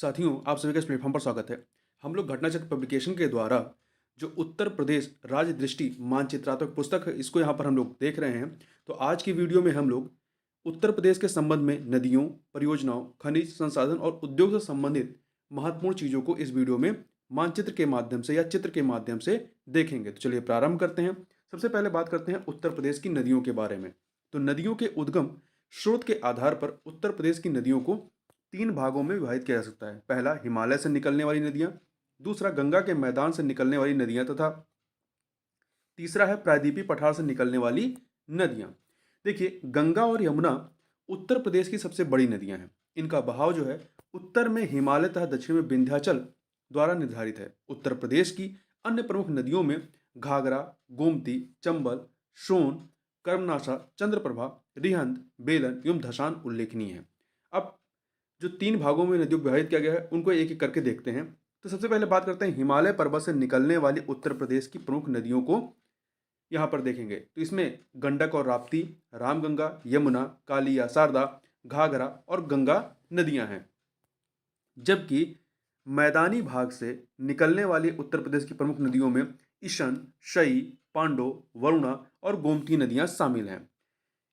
साथियों, आप सभी का इस प्लेटफॉर्म पर स्वागत है। हम लोग घटनाचक्र पब्लिकेशन के द्वारा जो उत्तर प्रदेश राज्य दृष्टि मानचित्रात्मक पुस्तक है, इसको यहाँ पर हम लोग देख रहे हैं। तो आज की वीडियो में हम लोग उत्तर प्रदेश के संबंध में नदियों, परियोजनाओं, खनिज संसाधन और उद्योग से संबंधित महत्वपूर्ण चीज़ों को इस वीडियो में मानचित्र के माध्यम से या चित्र के माध्यम से देखेंगे। तो चलिए प्रारंभ करते हैं। सबसे पहले बात करते हैं उत्तर प्रदेश की नदियों के बारे में। तो नदियों के उद्गम स्रोत के आधार पर उत्तर प्रदेश की नदियों को तीन भागों में विभाजित किया जा सकता है। पहला, हिमालय से निकलने वाली नदियां। दूसरा, गंगा के मैदान से निकलने वाली नदियां। तथा तीसरा है प्रायद्वीपीय पठार से निकलने वाली नदियां। देखिए, गंगा और यमुना उत्तर प्रदेश की सबसे बड़ी नदियां हैं। इनका बहाव जो है उत्तर में हिमालय तथा दक्षिण में विंध्याचल द्वारा निर्धारित है। उत्तर प्रदेश की अन्य प्रमुख नदियों में घाघरा, गोमती, चंबल, सोन, कर्मनाशा, चंद्रप्रभा, रिहंद, बेलन एवं धसान उल्लेखनीय है। अब जो तीन भागों में नदियों को विभाजित किया गया है, उनको एक एक करके देखते हैं। तो सबसे पहले बात करते हैं हिमालय पर्वत से निकलने वाली उत्तर प्रदेश की प्रमुख नदियों को यहाँ पर देखेंगे। तो इसमें गंडक और राप्ती, रामगंगा, यमुना, काली या शारदा, घाघरा और गंगा नदियां हैं। जबकि मैदानी भाग से निकलने वाली उत्तर प्रदेश की प्रमुख नदियों में ईशन, शई, पांडो, वरुणा और गोमती नदियां शामिल हैं।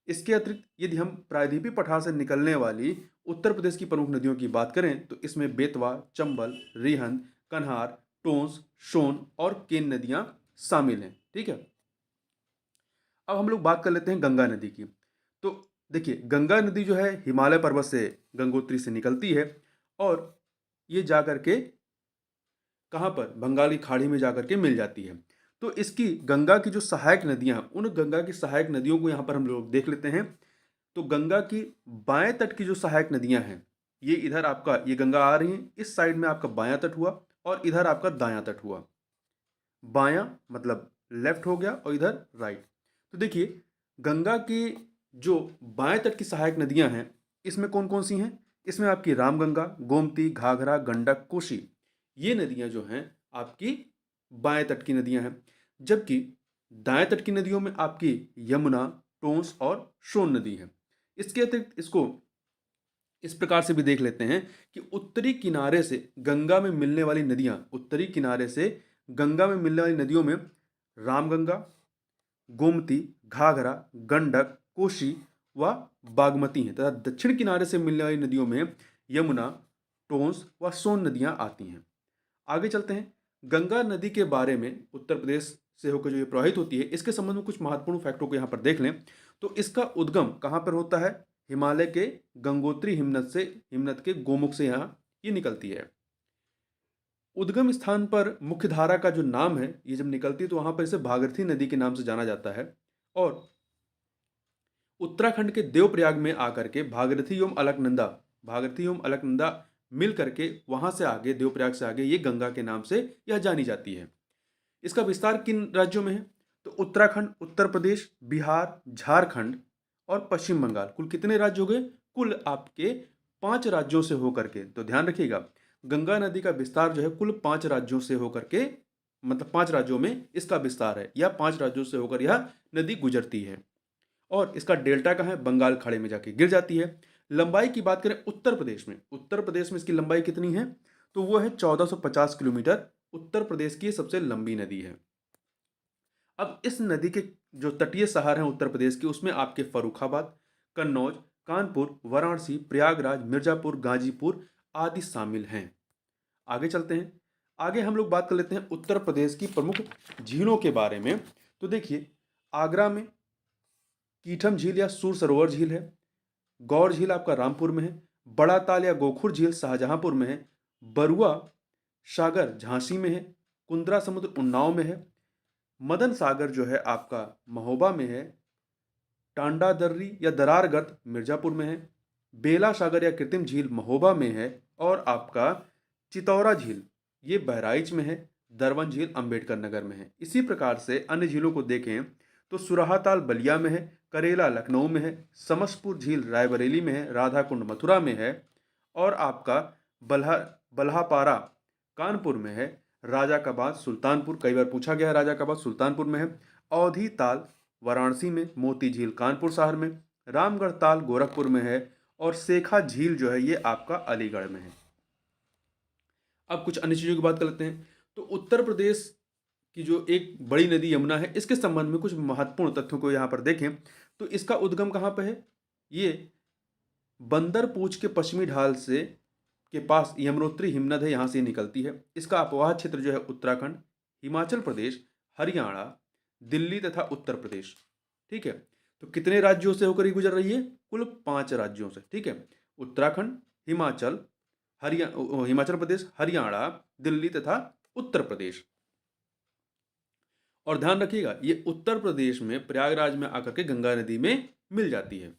इसके अतिरिक्त यदि हम प्रायद्वीपीय पठार से निकलने वाली उत्तर प्रदेश की प्रमुख नदियों की बात करें तो इसमें बेतवा, चंबल, रिहंद, कन्हार, टोंस, सोन और केन नदियां शामिल हैं। ठीक है। अब हम लोग बात कर लेते हैं गंगा नदी की। तो देखिए, गंगा नदी जो है हिमालय पर्वत से गंगोत्री से निकलती है और ये जाकर के कहाँ पर, बंगाल की खाड़ी में जाकर के मिल जाती है। तो इसकी गंगा की जो सहायक नदियां हैं, उन गंगा की सहायक नदियों को यहाँ पर हम लोग देख लेते हैं। तो गंगा की बाएं तट की जो सहायक नदियां हैं, ये इधर आपका ये गंगा आ रही है, इस साइड में आपका बायां तट हुआ और इधर आपका दायां तट हुआ। बायां मतलब लेफ्ट हो गया और इधर राइट। तो देखिए, गंगा की जो बाएं तट की सहायक नदियां हैं, इसमें कौन कौन सी हैं? इसमें आपकी रामगंगा, गोमती, घाघरा, गंडक, कोसी, ये नदियां जो हैं आपकी बाएं तट की नदियां हैं। जबकि दाएं तट की नदियों में आपकी यमुना, टोंस और सोन नदी है। इसके अतिरिक्त इसको इस प्रकार से भी देख लेते हैं कि उत्तरी किनारे से गंगा में मिलने वाली नदियां, उत्तरी किनारे से गंगा में मिलने वाली नदियों में रामगंगा, गोमती, घाघरा, गंडक, कोसी व बागमती हैं। तथा दक्षिण किनारे से मिलने वाली नदियों में यमुना, टोंस व सोन नदियां आती हैं। आगे चलते हैं। गंगा नदी के बारे में उत्तर प्रदेश से होकर जो ये प्रवाहित होती है, इसके संबंध में कुछ महत्वपूर्ण फैक्टों को यहाँ पर देख लें। तो इसका उद्गम कहाँ पर होता है? हिमालय के गंगोत्री हिमनद के गोमुख से यहाँ ये निकलती है। उद्गम स्थान पर मुख्य धारा का जो नाम है, ये जब निकलती है तो वहां पर इसे भागीरथी नदी के नाम से जाना जाता है। और उत्तराखंड के देवप्रयाग में आकर के भागीरथी एवं अलकनंदा मिल करके वहां से आगे, देवप्रयाग से आगे, ये गंगा के नाम से यह जानी जाती है। इसका विस्तार किन राज्यों में है? तो उत्तराखंड, उत्तर प्रदेश, बिहार, झारखंड और पश्चिम बंगाल। कुल कितने राज्य हो गए? कुल आपके 5 राज्यों से होकर के। तो ध्यान रखिएगा, गंगा नदी का विस्तार जो है कुल 5 राज्यों से होकर के, मतलब 5 राज्यों में इसका विस्तार है, या 5 राज्यों से होकर यह नदी गुजरती है। और इसका डेल्टा कहाँ है? बंगाल खाड़ी में जाके गिर जाती है। लंबाई की बात करें उत्तर प्रदेश में इसकी लंबाई कितनी है? तो वो है 1450 किलोमीटर। उत्तर प्रदेश की सबसे लंबी नदी है। अब इस नदी के जो तटीय शहर हैं उत्तर प्रदेश के, उसमें आपके फर्रुखाबाद, कन्नौज, कानपुर, वाराणसी, प्रयागराज, मिर्जापुर, गाजीपुर आदि शामिल हैं। आगे चलते हैं। आगे हम लोग बात कर लेते हैं उत्तर प्रदेश की प्रमुख झीलों के बारे में। तो देखिए, आगरा में कीठम झील या सूर सरोवर झील है। गौर झील आपका रामपुर में है। बड़ा ताल या गोखुर झील शाहजहांपुर में है। बरुआ सागर झांसी में है। कुंद्रा समुद्र उन्नाव में है। मदन सागर जो है आपका महोबा में है। टांडा दर्री या दरारगत मिर्जापुर में है। बेला सागर या कृत्रिम झील महोबा में है। और आपका चितौरा झील ये बहराइच में है। दरवन झील अंबेडकर नगर में है। इसी प्रकार से अन्य झीलों को देखें तो सुराहाताल बलिया में है। करेला लखनऊ में है। समसपुर झील रायबरेली में है। राधाकुंड मथुरा में है। और आपका बल्हापारा कानपुर में है। राजा का बाग सुल्तानपुर, कई बार पूछा गया है, राजा का बाग सुल्तानपुर में है। अवधी ताल वाराणसी में। मोती झील कानपुर शहर में। रामगढ़ ताल गोरखपुर में है। और शेखा झील जो है ये आपका अलीगढ़ में है। अब कुछ अन्य चीज़ों की बात कर लेते हैं। तो उत्तर प्रदेश की जो एक बड़ी नदी यमुना है, इसके संबंध में कुछ महत्वपूर्ण तथ्यों को यहाँ पर देखें तो इसका उद्गम कहाँ पर है? ये बंदर पूंछ के पश्चिमी ढाल से के पास यमुनोत्री हिमनद है, यहाँ से निकलती है। इसका अपवाह क्षेत्र जो है उत्तराखंड, हिमाचल प्रदेश, हरियाणा, दिल्ली तथा उत्तर प्रदेश। ठीक है, तो कितने राज्यों से होकर ये गुजर रही है? कुल 5 राज्यों से। ठीक है, उत्तराखंड, हिमाचल प्रदेश, हरियाणा, दिल्ली तथा उत्तर प्रदेश। और ध्यान रखिएगा, ये उत्तर प्रदेश में प्रयागराज में आकर के गंगा नदी में मिल जाती है।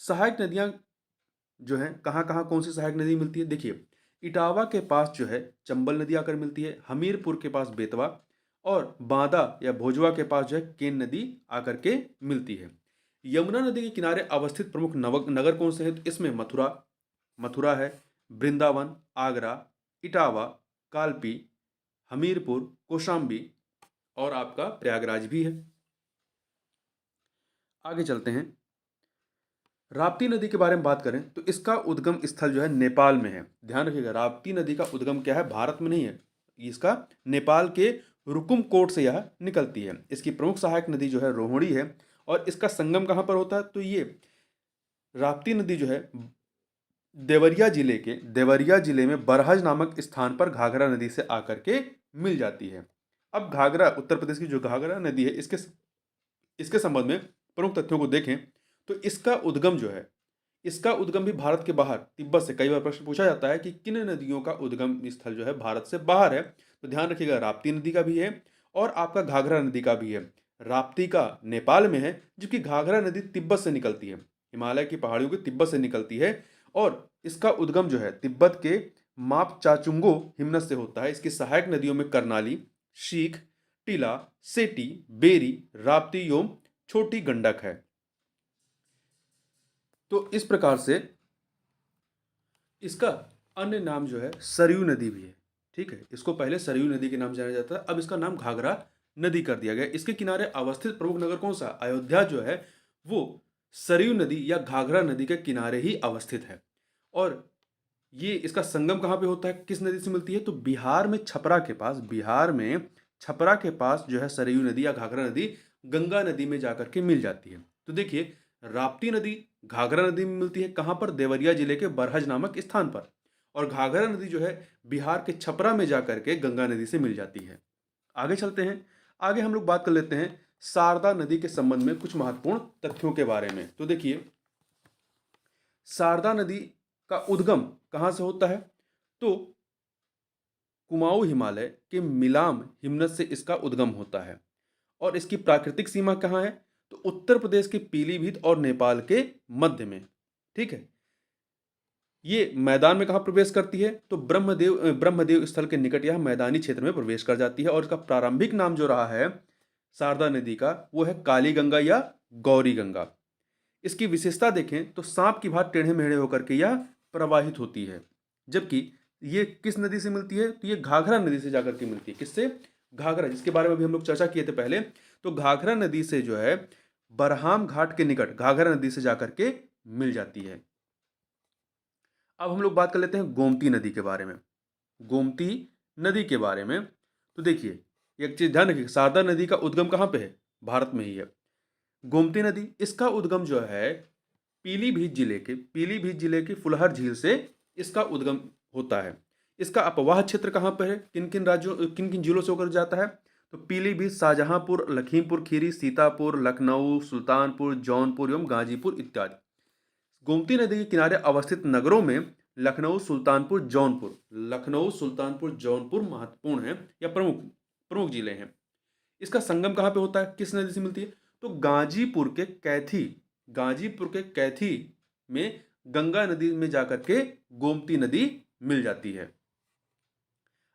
सहायक नदियां जो है कहाँ कहाँ कौन सी सहायक नदी मिलती है? देखिए, इटावा के पास जो है चंबल नदी आकर मिलती है, हमीरपुर के पास बेतवा, और बांदा या भोजवा के पास जो है केन नदी आकर के मिलती है। यमुना नदी के किनारे अवस्थित प्रमुख नगर कौन से हैं? तो इसमें मथुरा है, वृंदावन, आगरा, इटावा, कालपी, हमीरपुर, कौशाम्बी और आपका प्रयागराज भी है। आगे चलते हैं, राप्ती नदी के बारे में बात करें तो इसका उद्गम स्थल जो है नेपाल में है। ध्यान रखिएगा, राप्ती नदी का उद्गम क्या है? भारत में नहीं है, इसका नेपाल के रुकुमकोट से यह निकलती है। इसकी प्रमुख सहायक नदी जो है रोहिणी है, और इसका संगम कहाँ पर होता है? तो ये राप्ती नदी जो है देवरिया जिले में बरहज नामक स्थान पर घाघरा नदी से आकर के मिल जाती है। अब घाघरा, उत्तर प्रदेश की जो घाघरा नदी है, इसके संबंध में प्रमुख तथ्यों को देखें तो इसका उद्गम भी भारत के बाहर, तिब्बत से। कई बार प्रश्न पूछा जाता है कि किन नदियों का उद्गम स्थल जो है भारत से बाहर है, तो ध्यान रखिएगा, राप्ती नदी का भी है और आपका घाघरा नदी का भी है। राप्ती का नेपाल में है, जबकि घाघरा नदी तिब्बत से निकलती है, हिमालय की पहाड़ियों के तिब्बत से निकलती है, और इसका उद्गम जो है तिब्बत के मापचाचुंगो हिमनद से होता है। इसकी सहायक नदियों में करनाली, शीख, टिला, सेटी, बेरी, राप्ती एवं छोटी गंडक है। तो इस प्रकार से इसका अन्य नाम जो है सरयू नदी भी है। ठीक है, इसको पहले सरयू नदी के नाम जाना जाता है, अब इसका नाम घाघरा नदी कर दिया गया। इसके किनारे अवस्थित प्रमुख नगर कौन सा? अयोध्या जो है वो सरयू नदी या घाघरा नदी के किनारे ही अवस्थित है। और ये इसका संगम कहाँ पे होता है? किस नदी से मिलती है? तो बिहार में छपरा के पास जो है सरयू नदी या घाघरा नदी गंगा नदी में जाकर के मिल जाती है। तो देखिए, राप्ती नदी घाघरा नदी में मिलती है कहाँ पर? देवरिया जिले के बरहज नामक स्थान पर। और घाघरा नदी जो है बिहार के छपरा में जाकर के गंगा नदी से मिल जाती है। आगे चलते हैं, आगे हम लोग बात कर लेते हैं शारदा नदी के संबंध में कुछ महत्वपूर्ण तथ्यों के बारे में। तो देखिए, शारदा नदी का उद्गम कहाँ से होता है? तो कुमाऊं हिमालय के मिलाम हिमनद से इसका उद्गम होता है। और इसकी प्राकृतिक सीमा कहाँ है? तो उत्तर प्रदेश के पीलीभीत और नेपाल के मध्य में। ठीक है, ये मैदान में कहाँ प्रवेश करती है? तो ब्रह्मदेव स्थल के निकट यह मैदानी क्षेत्र में प्रवेश कर जाती है। और इसका प्रारंभिक नाम जो रहा है शारदा नदी का, वो है काली गंगा या गौरी गंगा। इसकी विशेषता देखें तो सांप की भांति टेढ़े मेढ़े होकर के यह प्रवाहित होती है। जबकि ये किस नदी से मिलती है? तो ये घाघरा नदी से जाकर के मिलती है। किससे? घाघरा, जिसके बारे में भी हम लोग चर्चा किए थे पहले। तो घाघरा नदी से जो है बरहाम घाट के निकट घाघरा नदी से जाकर के मिल जाती है। अब हम लोग बात कर लेते हैं गोमती नदी के बारे में। गोमती नदी के बारे में तो देखिए, एक चीज ध्यान रखिए, शारदा नदी का उद्गम कहाँ पे है? भारत में ही है। गोमती नदी, इसका उद्गम जो है पीलीभीत जिले के फुलहर झील से इसका उद्गम होता है। इसका अपवाह क्षेत्र कहाँ पर है? किन किन जिलों से होकर जाता है? तो पीलीभीत, शाहजहांपुर, लखीमपुर खीरी, सीतापुर, लखनऊ, सुल्तानपुर, जौनपुर एवं गाजीपुर इत्यादि। गोमती नदी के किनारे अवस्थित नगरों में लखनऊ, सुल्तानपुर, जौनपुर महत्वपूर्ण है या प्रमुख जिले हैं। इसका संगम कहाँ पे होता है? किस नदी से मिलती है? तो गाजीपुर के कैथी में गंगा नदी में जाकर के गोमती नदी मिल जाती है।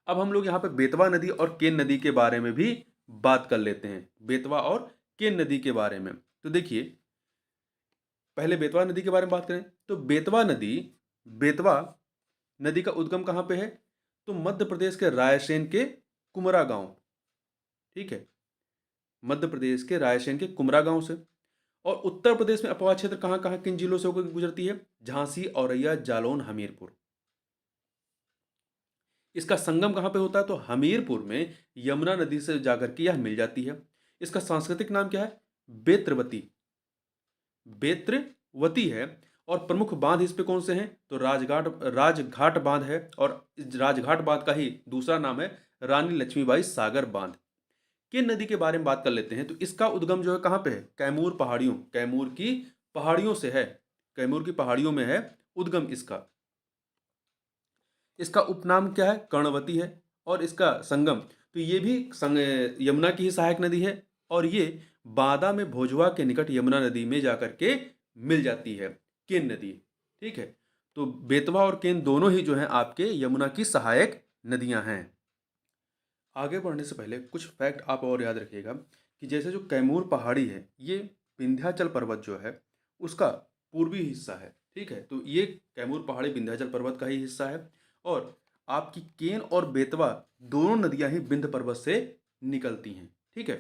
अब हम लोग यहाँ पे बेतवा नदी और केन नदी के बारे में भी बात कर लेते हैं। बेतवा और केन नदी के बारे में तो देखिए, पहले बेतवा नदी के बारे में बात करें तो बेतवा नदी का उद्गम कहाँ पे है? तो मध्य प्रदेश के रायसेन के कुमरा गांव। ठीक है, मध्य प्रदेश के रायसेन के कुमरा गांव से। और उत्तर प्रदेश में अपवाह क्षेत्र कहाँ कहाँ किन जिलों से होकर गुजरती है? झांसी, औरैया, जालौन, हमीरपुर। इसका संगम कहाँ पे होता है? तो हमीरपुर में यमुना नदी से जाकर के यह मिल जाती है। इसका सांस्कृतिक नाम क्या है? बेत्रवती। बेत्रवती है। और प्रमुख बांध इस पे कौन से हैं? तो राजघाट बांध है, और इस राजघाट बांध का ही दूसरा नाम है रानी लक्ष्मीबाई सागर बांध। किन नदी के बारे में बात कर लेते हैं। तो इसका उद्गम जो है कहाँ पे है? कैमूर पहाड़ियों, कैमूर की पहाड़ियों से है। कैमूर की पहाड़ियों में है उद्गम इसका। इसका उपनाम क्या है? कर्णवती है। और इसका संगम, तो ये भी यमुना की ही सहायक नदी है, और ये बादा में भोजवा के निकट यमुना नदी में जाकर के मिल जाती है, केन नदी। ठीक है, तो बेतवा और केन दोनों ही जो हैं आपके यमुना की सहायक नदियां हैं। आगे बढ़ने से पहले कुछ फैक्ट आप और याद रखिएगा कि जैसे जो कैमूर पहाड़ी है, ये विंध्याचल पर्वत जो है उसका पूर्वी हिस्सा है। ठीक है, तो ये कैमूर पहाड़ी विंध्याचल पर्वत का ही हिस्सा है। और आपकी केन और बेतवा दोनों नदियां ही विंध्य पर्वत से निकलती हैं। ठीक है,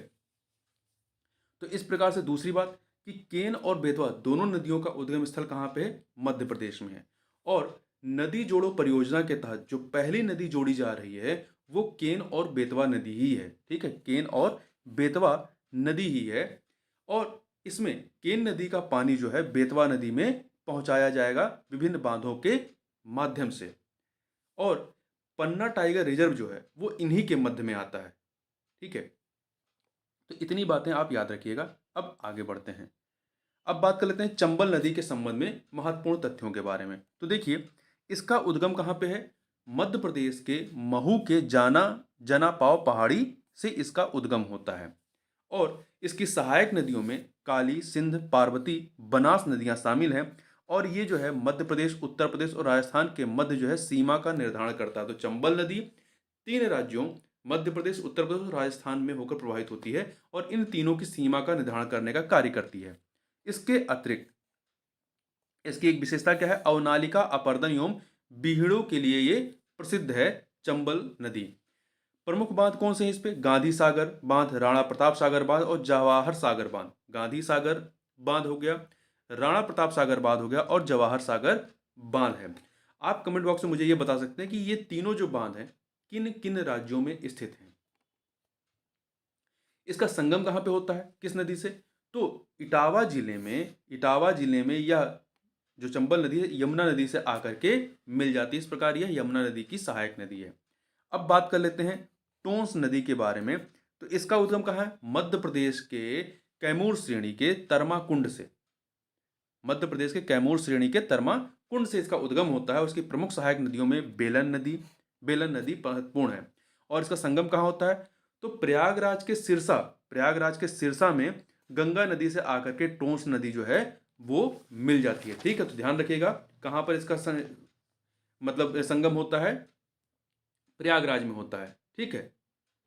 तो इस प्रकार से दूसरी बात कि केन और बेतवा दोनों नदियों का उद्गम स्थल कहाँ पे है? मध्य प्रदेश में है। और नदी जोड़ो परियोजना के तहत जो पहली नदी जोड़ी जा रही है वो केन और बेतवा नदी ही है। ठीक है, केन और बेतवा नदी ही है। और इसमें केन नदी का पानी जो है बेतवा नदी में पहुंचाया जाएगा विभिन्न बांधों के माध्यम से। और पन्ना टाइगर रिजर्व जो है वो इन्हीं के मध्य में आता है। ठीक है, तो इतनी बातें आप याद रखिएगा। अब आगे बढ़ते हैं। अब बात कर लेते हैं चंबल नदी के संबंध में महत्वपूर्ण तथ्यों के बारे में। तो देखिए, इसका उद्गम कहाँ पे है? मध्य प्रदेश के महू के जना पाव पहाड़ी से इसका उद्गम होता है। और इसकी सहायक नदियों में काली, सिंध, पार्वती, बनास नदियां शामिल हैं। और ये जो है मध्य प्रदेश, उत्तर प्रदेश और राजस्थान के मध्य जो है सीमा का निर्धारण करता है। तो चंबल नदी तीन राज्यों मध्य प्रदेश, उत्तर प्रदेश और राजस्थान में होकर प्रवाहित होती है, और इन तीनों की सीमा का निर्धारण करने का कार्य करती है। इसके अतिरिक्त इसकी एक विशेषता क्या है? अवनालिका, अपर्दन एवं बीहड़ों के लिए ये प्रसिद्ध है चंबल नदी। प्रमुख बांध कौन से हैं इस पे? गांधी सागर बांध, राणा प्रताप सागर बांध और जवाहर सागर बांध। गांधी सागर बांध हो गया, राणा प्रताप सागर बांध हो गया, और जवाहर सागर बांध है। आप कमेंट बॉक्स में मुझे ये बता सकते हैं कि ये तीनों जो बांध हैं किन किन राज्यों में स्थित हैं। इसका संगम कहाँ पे होता है, किस नदी से? तो इटावा जिले में यह जो चंबल नदी है यमुना नदी से आकर के मिल जाती है। इस प्रकार यह यमुना नदी की सहायक नदी है। अब बात कर लेते हैं टोंस नदी के बारे में। तो इसका उद्गम कहाँ है? मध्य प्रदेश के कैमूर श्रेणी के तरमा कुंड से। मध्य प्रदेश के कैमूर श्रेणी के तरमा कुंड से इसका उद्गम होता है। उसकी प्रमुख सहायक नदियों में बेलन नदी महत्वपूर्ण है। और इसका संगम कहाँ होता है? तो प्रयागराज के सिरसा में गंगा नदी से आकर के टोंस नदी जो है वो मिल जाती है। ठीक है, तो ध्यान रखिएगा कहाँ पर इसका मतलब संगम होता है? प्रयागराज में होता है। ठीक है,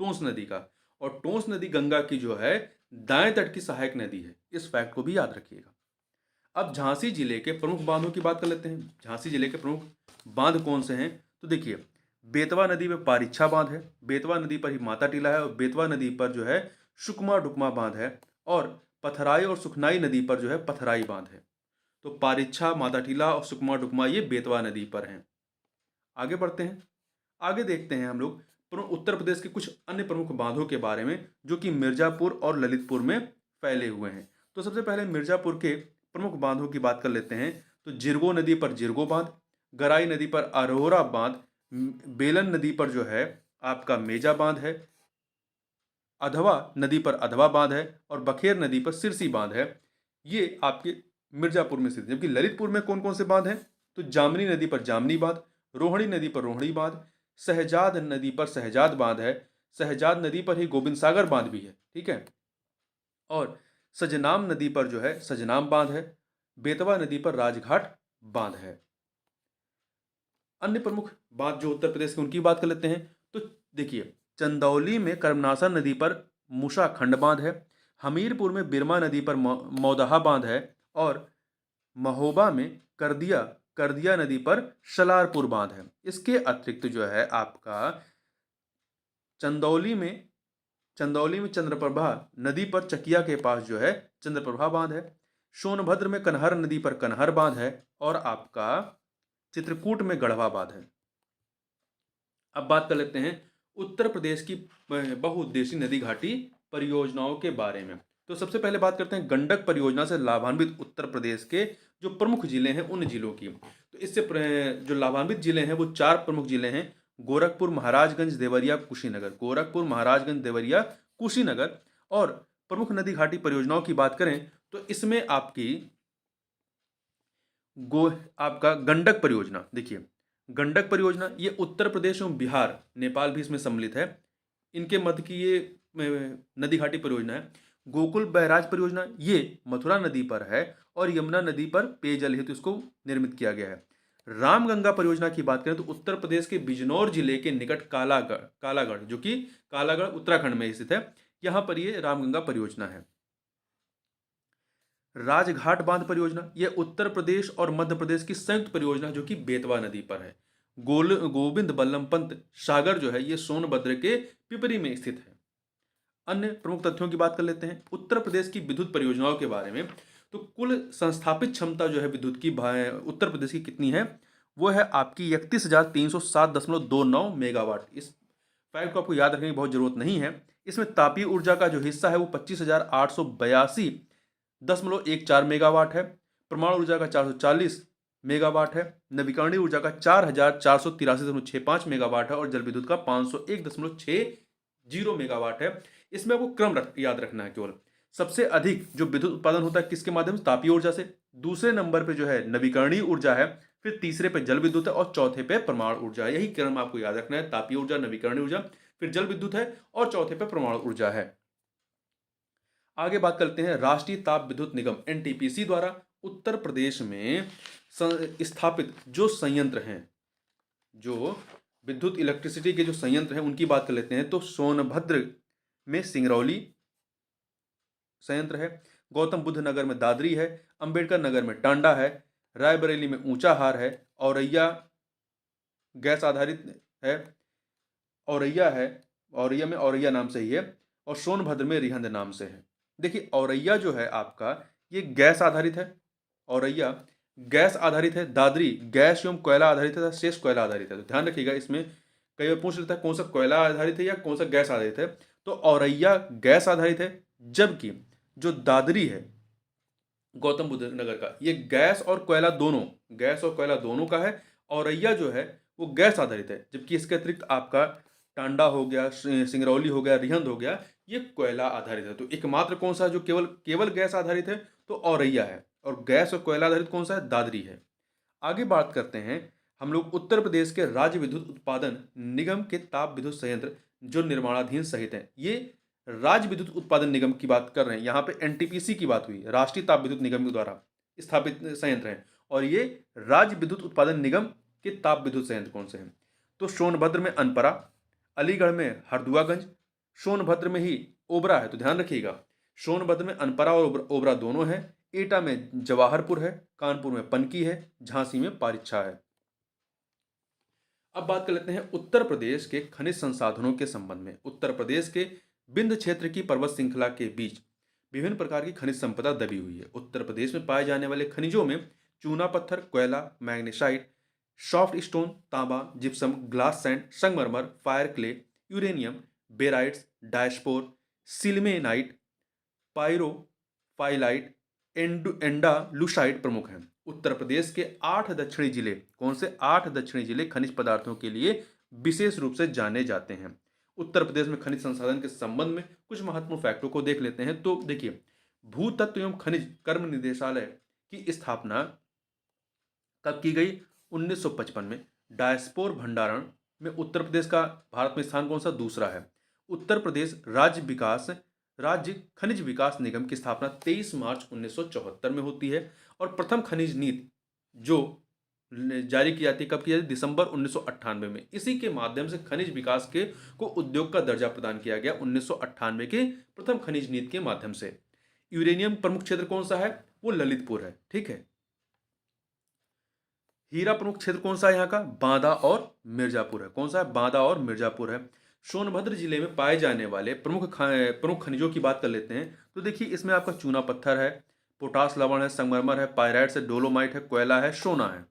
टोंस नदी का। और टोंस नदी गंगा की जो है दाएं तट की सहायक नदी है। इस फैक्ट को भी याद रखिएगा। अब झांसी जिले के प्रमुख बांधों की बात कर लेते हैं। झांसी जिले के प्रमुख बांध कौन से हैं? तो देखिए, बेतवा नदी में पारिच्छा बांध है, बेतवा नदी पर ही माता टीला है, और बेतवा नदी पर जो है सुकमा डुकमा बांध है, और पथराई और सुखनाई नदी पर जो है पथराई बांध है। तो पारिच्छा, माता टीला और सुकमा डुकमा ये बेतवा नदी पर हैं। आगे बढ़ते हैं। आगे देखते हैं हम लोग उत्तर प्रदेश के कुछ अन्य प्रमुख बांधों के बारे में जो कि मिर्जापुर और ललितपुर में फैले हुए हैं। तो सबसे पहले मिर्जापुर के प्रमुख बांधों की बात कर लेते हैं। तो जिरगो नदी पर जिरगो बांध, गराई नदी पर अरोरा बांध, बेलन नदी पर जो है आपका मेजा बांध है, अधवा नदी पर अधवा बांध है, और बखेर नदी पर सिरसी बांध है। ये आपके मिर्जापुर में स्थित है। जबकि ललितपुर में कौन कौन से बांध हैं? तो जामनी नदी पर जामनी बांध, रोहिणी नदी पर रोहिणी बांध, सहजाद नदी पर सहजाद बांध है, सहजाद नदी पर ही गोविंद सागर बांध भी है। ठीक है, और सजनाम नदी पर जो है सजनाम बांध है, बेतवा नदी पर राजघाट बांध है। अन्य प्रमुख बांध जो उत्तर प्रदेश के उनकी बात कर लेते हैं। तो देखिए, चंदौली में कर्मनाशा नदी पर मूसा खंड बांध है, हमीरपुर में बिरमा नदी पर मौदहा बांध है, और महोबा में करदिया नदी पर शलारपुर बांध है। इसके अतिरिक्त जो है आपका चंदौली में चंद्रप्रभा नदी पर चकिया के पास जो है चंद्रप्रभा बांध है, सोनभद्र में कन्हर नदी पर कन्हर बांध है, और आपका चित्रकूट में गढ़वा बांध है। अब बात कर लेते हैं उत्तर प्रदेश की बहुउद्देशीय नदी घाटी परियोजनाओं के बारे में। तो सबसे पहले बात करते हैं गंडक परियोजना से लाभान्वित उत्तर प्रदेश के जो प्रमुख जिले हैं उन जिलों की। तो इससे जो लाभान्वित जिले हैं वो 4 प्रमुख जिले हैं: गोरखपुर, महाराजगंज, देवरिया, कुशीनगर। गोरखपुर, महाराजगंज, देवरिया, कुशीनगर। और प्रमुख नदी घाटी परियोजनाओं की बात करें तो इसमें आपका गंडक परियोजना, देखिए गंडक परियोजना ये उत्तर प्रदेश एवं बिहार, नेपाल भी इसमें सम्मिलित है, इनके मध्य की ये नदी घाटी परियोजना है। गोकुल बैराज परियोजना ये मथुरा नदी पर है और यमुना नदी पर पेयजल हेतु इसको निर्मित किया गया है। रामगंगा परियोजना की बात करें तो उत्तर प्रदेश के बिजनौर जिले के निकट कालागढ़ जो कि कालागढ़ उत्तराखंड में स्थित है, यहाँ पर ये रामगंगा परियोजना है। राजघाट बांध परियोजना यह उत्तर प्रदेश और मध्य प्रदेश की संयुक्त परियोजना जो कि बेतवा नदी पर है। गोविंद बल्लभ पंत सागर जो है ये सोनभद्र के पिपरी में स्थित है। अन्य प्रमुख तथ्यों की बात कर लेते हैं उत्तर प्रदेश की विद्युत परियोजनाओं के बारे में। तो कुल संस्थापित क्षमता जो है विद्युत की उत्तर प्रदेश की कितनी है, वो है आपकी 31,307.29 मेगावाट। इस फैक्ट को आपको याद रखने की बहुत जरूरत नहीं है। इसमें तापीय ऊर्जा का जो हिस्सा है वो 25,882.14 मेगावाट है। परमाणु ऊर्जा का 440 मेगावाट है। नवीकरणीय ऊर्जा का 4,483.65 मेगावाट है और जल विद्युत का 501.60 मेगावाट है। इसमें आपको क्रम याद रखना है केवल। सबसे अधिक जो विद्युत उत्पादन होता है किसके माध्यम से, तापीय ऊर्जा से। दूसरे नंबर पे जो है नवीकरणीय ऊर्जा है, फिर तीसरे पे जल विद्युत है और चौथे पे परमाणु ऊर्जा है। यही क्रम आपको याद रखना है, तापीय ऊर्जा, नवीकरणीय ऊर्जा, फिर जल विद्युत है और चौथे पे परमाणु ऊर्जा है। आगे बात करते हैं राष्ट्रीय ताप विद्युत निगम एनटीपीसी द्वारा उत्तर प्रदेश में स्थापित जो संयंत्र हैं, जो विद्युत इलेक्ट्रिसिटी के जो संयंत्र हैं उनकी बात कर लेते हैं। तो सोनभद्र में सिंगरौली संयंत्र है, गौतम बुद्ध नगर में दादरी है, अंबेडकर नगर में टांडा है, रायबरेली में ऊंचाहार है, औरैया गैस आधारित है, औरैया में औरैया नाम से ही है, और सोनभद्र में रिहंद नाम से है। देखिए औरैया जो है आपका ये गैस आधारित है, औरैया गैस आधारित है, दादरी गैस एवं कोयला आधारित है, शेष कोयला आधारित है। तो ध्यान रखिएगा, इसमें कई बार पूछ लेता है कौन सा कोयला आधारित है या कौन सा गैस आधारित है। तो औरैया गैस आधारित है, जबकि जो दादरी है गौतम बुद्ध नगर का, ये गैस और कोयला दोनों का है। औरैया जो है वो गैस आधारित है, जबकि इसके अतिरिक्त आपका टांडा हो गया, सिंगरौली हो गया, रिहंद हो गया, ये कोयला आधारित है। तो एकमात्र कौन सा जो केवल गैस आधारित है तो औरैया है, और गैस और कोयला आधारित कौन सा है, दादरी है। आगे बात करते हैं हम लोग उत्तर प्रदेश के राज्य विद्युत उत्पादन निगम के ताप विद्युत संयंत्र जो निर्माणाधीन सहित हैं। ये राज्य विद्युत उत्पादन निगम की बात कर रहे हैं, यहाँ पे एनटीपीसी की बात हुई, राष्ट्रीय ताप विद्युत निगम के द्वारा स्थापित संयंत्र हैं। और ये राज्य विद्युत उत्पादन निगम के ताप विद्युत संयंत्र कौन से हैं, तो सोनभद्र में अनपरा, अलीगढ़ में हरदुआगंज, सोनभद्र में ही ओबरा है। तो ध्यान रखिएगा, सोनभद्र में अनपरा और ओबरा दोनों है, एटा में जवाहरपुर है, कानपुर में पनकी है, झांसी में पारिच्छा है। अब बात कर लेते हैं उत्तर प्रदेश के खनिज संसाधनों के संबंध में। उत्तर प्रदेश के विंध्य क्षेत्र की पर्वत श्रृंखला के बीच विभिन्न प्रकार की खनिज संपदा दबी हुई है। उत्तर प्रदेश में पाए जाने वाले खनिजों में चूना पत्थर, कोयला, मैग्नेसाइट, सॉफ्ट स्टोन, तांबा, जिप्सम, ग्लास सैंड, संगमरमर, fire clay, uranium, barytes, diaspore, sillimanite, pyrophyllite, andalusite प्रमुख हैं। उत्तर प्रदेश के 8 दक्षिणी जिले, कौन से 8 दक्षिणी जिले खनिज पदार्थों के लिए विशेष रूप से जाने जाते हैं। उत्तर प्रदेश में खनिज संसाधन के संबंध में कुछ महत्वपूर्ण फैक्टों को देख लेते हैं। तो देखिए, भूतत्व एवं खनिज कर्म निदेशालय की स्थापना कब की गई, 1955 में। डायस्पोर भंडारण में उत्तर प्रदेश का भारत में स्थान कौन सा, दूसरा है। उत्तर प्रदेश राज्य खनिज विकास निगम की स्थापना 23 मार्च 1974 में होती है, और प्रथम खनिज नीति जो जारी की जाती है कब की जाती है, दिसंबर 1998 में। इसी के माध्यम से खनिज विकास को उद्योग का दर्जा प्रदान किया गया 1998 के प्रथम खनिज नीति के माध्यम से। यूरेनियम प्रमुख क्षेत्र कौन सा है, वो ललितपुर है, ठीक है। हीरा प्रमुख क्षेत्र कौन सा है यहाँ का, बांदा और मिर्जापुर है। कौन सा है, बांदा और मिर्जापुर है। सोनभद्र जिले में पाए जाने वाले प्रमुख खनिजों की बात कर लेते हैं। तो देखिए, इसमें आपका चूना पत्थर है, पोटास लवण है, संगमरमर है, पायराइट्स है, डोलोमाइट है, कोयला है, सोना है।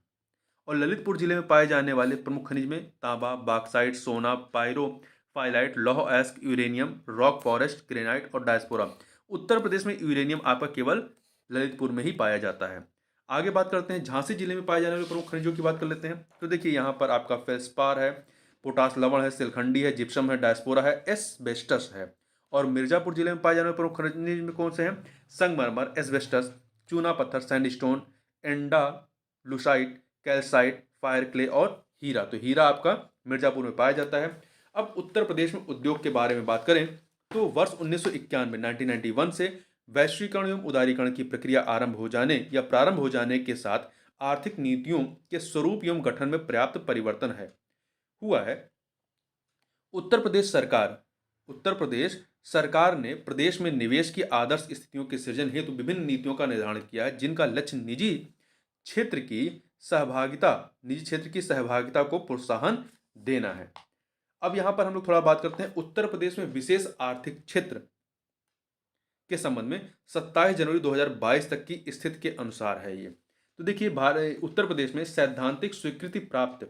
और ललितपुर जिले में पाए जाने वाले प्रमुख खनिज में तांबा, बॉक्साइट, सोना, पायरोफाइलाइट, लौह अयस्क, यूरेनियम, रॉक फॉरेस्ट, ग्रेनाइट और डायस्पोरा। उत्तर प्रदेश में यूरेनियम आपका केवल ललितपुर में ही पाया जाता है। आगे बात करते हैं झांसी जिले में पाए जाने वाले प्रमुख खनिजों की बात कर लेते हैं। तो देखिए यहाँ पर आपका फेल्सपार है, पोटास लवण है, सिलखंडी है, जिप्सम है, डायस्पोरा है, एस्बेस्टस है। और मिर्जापुर जिले में पाए जाने वाले प्रमुख खनिज में कौन से हैं? संगमरमर, एस्बेस्टस, चूना पत्थर, sandstone, andalusite, calcite, fire clay और हीरा। तो हीरा आपका मिर्जापुर में पाया जाता है। अब उत्तर प्रदेश में उद्योग के बारे में बात करें तो वर्ष 1991 1991 से वैश्वीकरण एवं उदारीकरण की प्रक्रिया आरंभ हो जाने या प्रारंभ हो जाने के साथ आर्थिक नीतियों के स्वरूप एवं गठन में पर्याप्त परिवर्तन हुआ है। उत्तर प्रदेश सरकार ने प्रदेश में निवेश की आदर्श स्थितियों के सृजन हेतु विभिन्न नीतियों का निर्धारण किया है, जिनका लक्ष्य क्षेत्र की निजी क्षेत्र की सहभागिता को प्रोत्साहन देना है। अब यहां पर हम लोग थोड़ा बात करते हैं उत्तर प्रदेश में विशेष आर्थिक क्षेत्र के संबंध में 27 जनवरी 2022 तक की स्थिति के अनुसार है ये। तो देखिए उत्तर प्रदेश में सैद्धांतिक स्वीकृति प्राप्त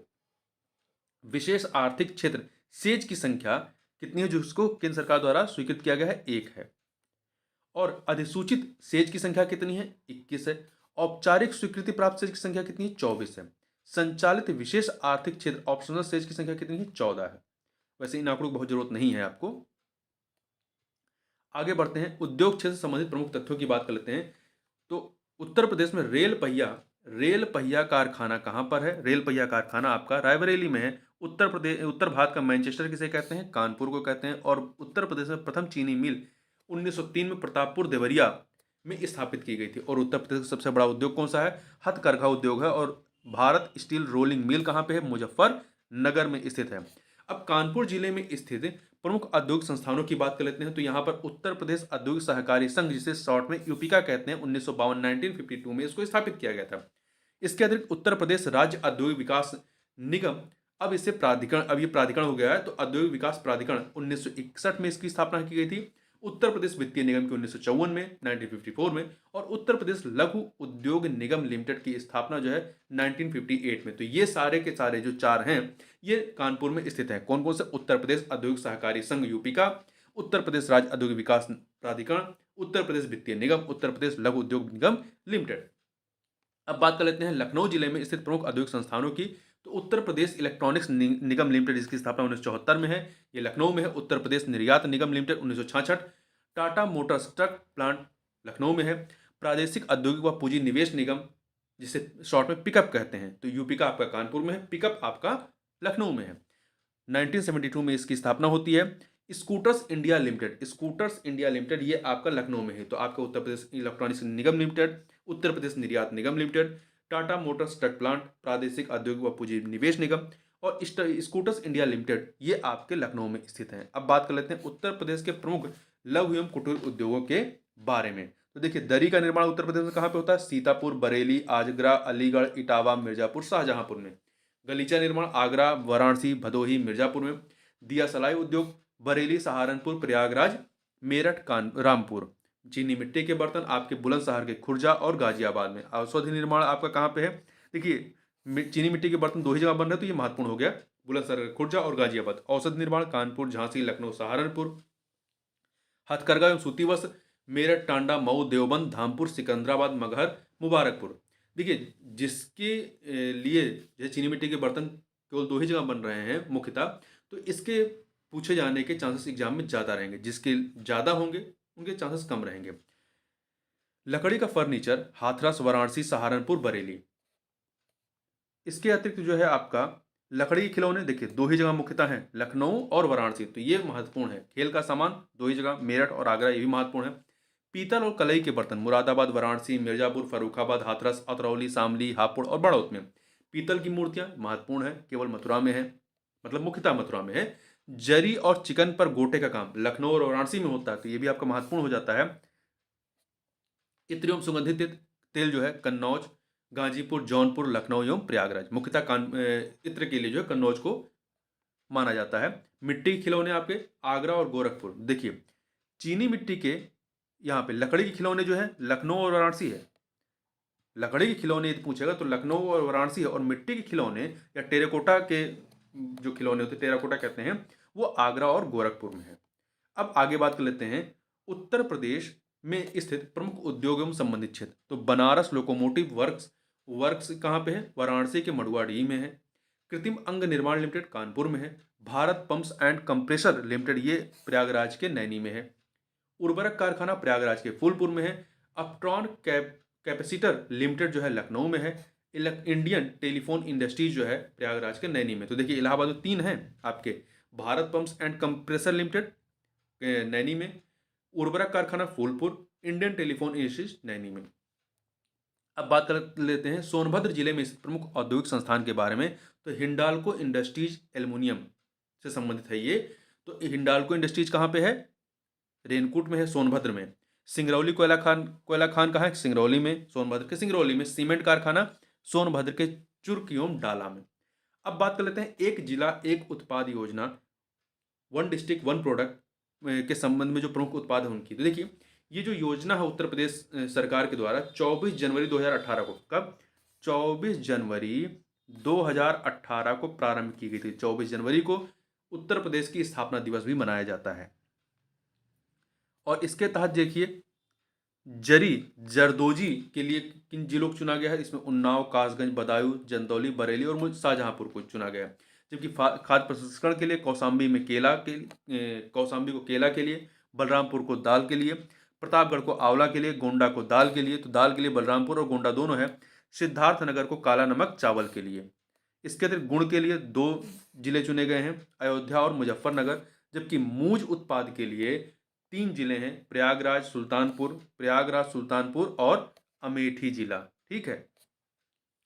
विशेष आर्थिक क्षेत्र सेज की संख्या कितनी है, जो उसको केंद्र सरकार द्वारा स्वीकृत किया गया है? 1 है। और अधिसूचित सेज की संख्या कितनी है? 21 है। औपचारिक स्वीकृति प्राप्त सेज की संख्या कितनी है? 24 है। संचालित विशेष आर्थिक क्षेत्र ऑप्शनल सेज की संख्या कितनी है? 14 है। वैसे इन आंकड़ों की बहुत जरूरत नहीं है आपको। आगे बढ़ते हैं, उद्योग क्षेत्र से संबंधित प्रमुख तथ्यों की बात कर लेते हैं। तो उत्तर प्रदेश में रेल पहिया कारखाना कहां पर है? रेल पहिया कारखाना आपका रायबरेली में है। उत्तर भारत का मैनचेस्टर किसे कहते हैं? कानपुर को कहते हैं। और उत्तर प्रदेश में प्रथम चीनी मिल 1903 में प्रतापपुर देवरिया में स्थापित की गई थी। और उत्तर प्रदेश का सबसे बड़ा उद्योग कौन सा है? हथकरघा उद्योग है। और भारत स्टील रोलिंग मिल कहां पे है? मुजफ्फरनगर में स्थित है। अब कानपुर जिले में स्थित प्रमुख औद्योगिक संस्थानों की बात कर लेते हैं। तो यहाँ पर उत्तर प्रदेश औद्योगिक सहकारी संघ, जिसे शॉर्ट में यूपीका कहते हैं, 1952 में इसको स्थापित किया गया था। इसके अतिरिक्त उत्तर प्रदेश राज्य औद्योगिक विकास निगम, अब ये प्राधिकरण हो गया है। तो औद्योगिक विकास प्राधिकरण 1961 में इसकी स्थापना की गई थी। उत्तर प्रदेश वित्तीय निगम की 1954 में, 1954 में। और उत्तर प्रदेश लघु उद्योग निगम लिमिटेड की स्थापना जो है 1958 में। तो ये सारे के सारे जो 4 हैं ये कानपुर में स्थित है। कौन कौन से? उत्तर प्रदेश औद्योगिक सहकारी संघ यूपीका, उत्तर प्रदेश राज्य औद्योगिक विकास प्राधिकरण, उत्तर प्रदेश वित्तीय निगम, उत्तर प्रदेश लघु उद्योग निगम लिमिटेड। अब बात कर लेते हैं लखनऊ जिले में स्थित प्रमुख औद्योगिक संस्थानों की। तो उत्तर प्रदेश इलेक्ट्रॉनिक्स निगम लिमिटेड, जिसकी स्थापना 1974 में है, ये लखनऊ में है। उत्तर प्रदेश निर्यात निगम limited 1966। Tata motors truck plant Lucknow में है। प्रादेशिक औद्योगिक व पूंजी निवेश निगम, जिसे शॉर्ट में पिकअप कहते हैं, तो यूपी का आपका कानपुर में है, पिकअप आपका लखनऊ में है। 1972 में इसकी स्थापना होती है। स्कूटर्स इंडिया लिमिटेड ये आपका लखनऊ में है। तो आपका उत्तर प्रदेश इलेक्ट्रॉनिक्स निगम लिमिटेड, उत्तर प्रदेश निर्यात निगम limited, Tata motors truck plant, प्रादेशिक औद्योगिक व पूंजी निवेश निगम और स्कूटर्स इंडिया लिमिटेड, ये आपके लखनऊ में स्थित हैं। अब बात कर लेते हैं उत्तर प्रदेश के प्रमुख लघु एवं कुटीर उद्योगों के बारे में। तो देखिए, दरी का निर्माण उत्तर प्रदेश में कहाँ पे होता है? सीतापुर, बरेली, आजगरा, अलीगढ़, इटावा, मिर्जापुर, शाहजहांपुर में। गलीचा निर्माण आगरा, वाराणसी, भदोही, मिर्जापुर में। दिया सलाई उद्योग बरेली, सहारनपुर, प्रयागराज, मेरठ, रामपुर। चीनी मिट्टी के बर्तन आपके बुलंदशहर के खुर्जा और गाजियाबाद में। औषधि निर्माण आपका कहाँ पे है? देखिए, चीनी मिट्टी के बर्तन 2 ही जगह बन रहे हैं, तो ये महत्वपूर्ण हो गया, बुलंदशहर के खुर्जा और गाजियाबाद। औषधि निर्माण कानपुर, झांसी, लखनऊ, सहारनपुर। हथकरघा एवं सूती वस्त्र मेरठ, टांडा, मऊ, देवबंद, धामपुर, सिकंदराबाद, मगहर, मुबारकपुर। देखिए, जिसके लिए जैसे चीनी मिट्टी के बर्तन केवल 2 ही जगह बन रहे हैं मुख्यतः, तो इसके पूछे जाने के चांसेस एग्जाम में ज़्यादा रहेंगे। जिसके ज़्यादा होंगे उनके चांसेस कम रहेंगे। लकड़ी का फर्नीचर हाथरस, वाराणसी, सहारनपुर, बरेली। इसके अतिरिक्त जो है आपका लकड़ी के खिलौने, देखिए 2 ही जगह मुख्यतः हैं, लखनऊ और वाराणसी, तो ये महत्वपूर्ण है। खेल का सामान 2 ही जगह, मेरठ और आगरा, ये भी महत्वपूर्ण है। पीतल और कलई के बर्तन मुरादाबाद, वाराणसी, मिर्जापुर, फर्रुखाबाद, हाथरस, अतरौली, शामली, हापुड़ और बड़ौत में। पीतल की मूर्तियां महत्वपूर्ण है, केवल मथुरा में है, मतलब मुख्यतः मथुरा में है। जरी और चिकन पर गोटे का काम लखनऊ और वाराणसी में होता है, तो ये भी आपका महत्वपूर्ण हो जाता है। इत्र एवं सुगंधित तेल जो है कन्नौज, गाजीपुर, जौनपुर, लखनऊ एवं प्रयागराज। मुख्यतः इत्र के लिए जो है कन्नौज को माना जाता है। मिट्टी के खिलौने आपके आगरा और गोरखपुर। देखिए, चीनी मिट्टी के यहाँ पे लकड़ी के खिलौने जो है लखनऊ और वाराणसी है, लकड़ी के खिलौने यदि पूछेगा तो लखनऊ और वाराणसी है, और मिट्टी के खिलौने या टेराकोटा के जो खिलौने होते हैं, टेराकोटा कहते हैं, वो आगरा और गोरखपुर में है। अब आगे बात कर लेते हैं उत्तर प्रदेश में स्थित प्रमुख उद्योग एवं संबंधित क्षेत्र। तो बनारस लोकोमोटिव वर्क्स वर्क्स कहाँ पे है? वाराणसी के मडुआडीह में है। कृत्रिम अंग निर्माण लिमिटेड कानपुर में है। Bharat pumps and compressor limited ये प्रयागराज के नैनी में है। उर्वरक कारखाना प्रयागराज के फूलपुर में है। अपट्रॉन कैपेसिटर लिमिटेड जो है लखनऊ में है। इंडियन टेलीफोन इंडस्ट्रीज जो है प्रयागराज के नैनी में। तो देखिए इलाहाबाद में 3 हैं आपके, Bharat pumps and compressor limited Naini में, उर्वरक कारखाना Phulpur, Indian telephone industries Naini में। अब बात कर लेते हैं सोनभद्र जिले में स्थित प्रमुख औद्योगिक संस्थान के बारे में। तो हिंडाल्को इंडस्ट्रीज एल्युमिनियम से संबंधित है ये। तो हिंडाल्को इंडस्ट्रीज कहाँ पे है? रेनकूट में है, सोनभद्र में। सिंगरौली कोयला खान कहाँ है? सिंगरौली में, सोनभद्र के सिंगरौली में। सीमेंट कारखाना सोनभद्र के चुरकियोम डाला में। अब बात कर लेते हैं एक जिला एक उत्पाद योजना, वन डिस्ट्रिक्ट वन प्रोडक्ट के संबंध में जो प्रमुख उत्पाद है उनकी। तो देखिए ये जो योजना है उत्तर प्रदेश सरकार के द्वारा 24 जनवरी 2018 को, कब? 24 जनवरी 2018 को प्रारंभ की गई थी। 24 जनवरी को उत्तर प्रदेश की स्थापना दिवस भी मनाया जाता है। और इसके तहत देखिए जरदोजी के लिए किन जिलों को चुना गया है? इसमें उन्नाव, कासगंज, बदायूं, चंदौली, बरेली और शाहजहांपुर को चुना गया है। जबकि खाद्य प्रसंस्करण के लिए कौशाम्बी को केला के लिए, बलरामपुर को दाल के लिए, प्रतापगढ़ को आंवला के लिए, गोंडा को दाल के लिए, तो दाल के लिए बलरामपुर और गोंडा दोनों है। सिद्धार्थनगर को काला नमक चावल के लिए। इसके अतिरिक्त गुड़ के लिए 2 जिले चुने गए हैं, अयोध्या और मुजफ्फरनगर। जबकि मूज उत्पाद के लिए 3 जिले हैं, प्रयागराज, सुल्तानपुर और अमेठी जिला। ठीक है,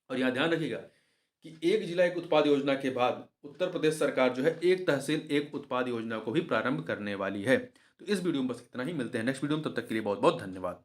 और यहाँ ध्यान रखिएगा कि एक जिला एक उत्पाद योजना के बाद उत्तर प्रदेश सरकार जो है एक तहसील एक उत्पाद योजना को भी प्रारंभ करने वाली है। तो इस वीडियो में बस इतना ही, मिलते हैं नेक्स्ट वीडियो में, तब तक के लिए बहुत बहुत धन्यवाद।